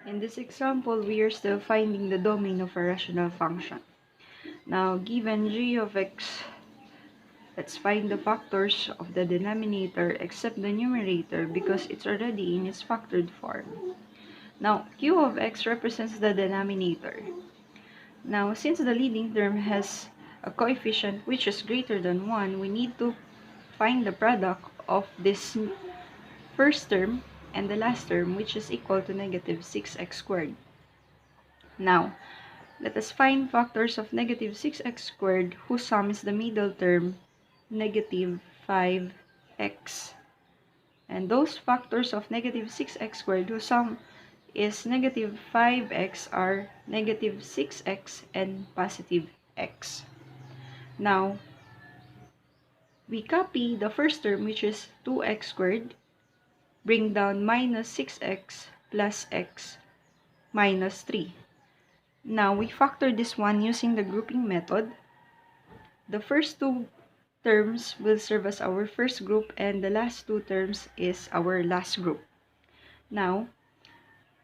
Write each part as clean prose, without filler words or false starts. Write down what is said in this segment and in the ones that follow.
In this example, we are still finding the domain of a rational function. Now, given g of x, let's find the factors of the denominator except the numerator because it's already in its factored form. Now, q of x represents the denominator. Now, since the leading term has a coefficient which is greater than 1, we need to find the product of this first term and the last term, which is equal to negative 6x squared. Now, let us find factors of negative 6x squared whose sum is the middle term, negative 5x. And those factors of negative 6x squared whose sum is negative 5x are negative 6x and positive x. Now, we copy the first term, which is 2x squared, bring down minus 6x plus x minus 3. Now, we factor this one using the grouping method. The first two terms will serve as our first group and the last two terms is our last group. Now,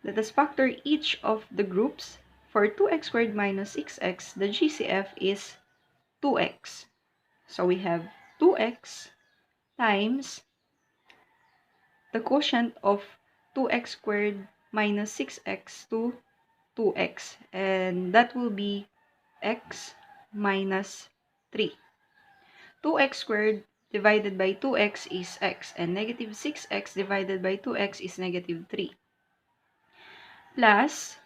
let us factor each of the groups. For 2x squared minus 6x, the GCF is 2x. So we have 2x times the quotient of 2x squared minus 6x to 2x. And that will be x minus 3. 2x squared divided by 2x is x. And negative 6x divided by 2x is negative 3. Plus,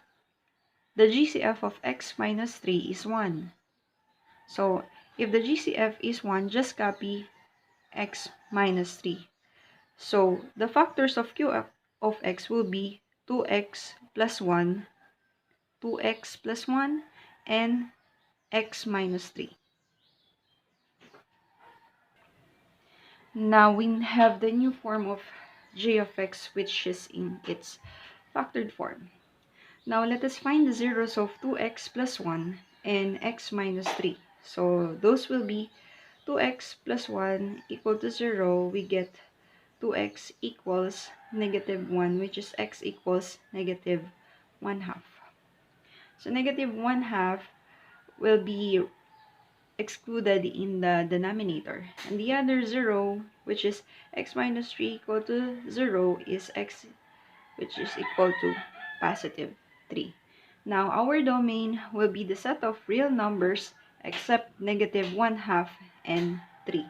the GCF of x minus 3 is 1. So, if the GCF is 1, just copy x minus 3. So, the factors of q of x will be 2x plus 1, 2x plus 1, and x minus 3. Now, we have the new form of g of x, which is in its factored form. Now, let us find the zeros of 2x plus 1 and x minus 3. So, those will be 2x plus 1 equal to 0. We get 2x equals negative 1, which is x equals negative 1 half. So, negative 1 half will be excluded in the denominator. And the other 0, which is x minus 3 equal to 0, is x, which is equal to positive 3. Now, our domain will be the set of real numbers except negative 1 half and 3.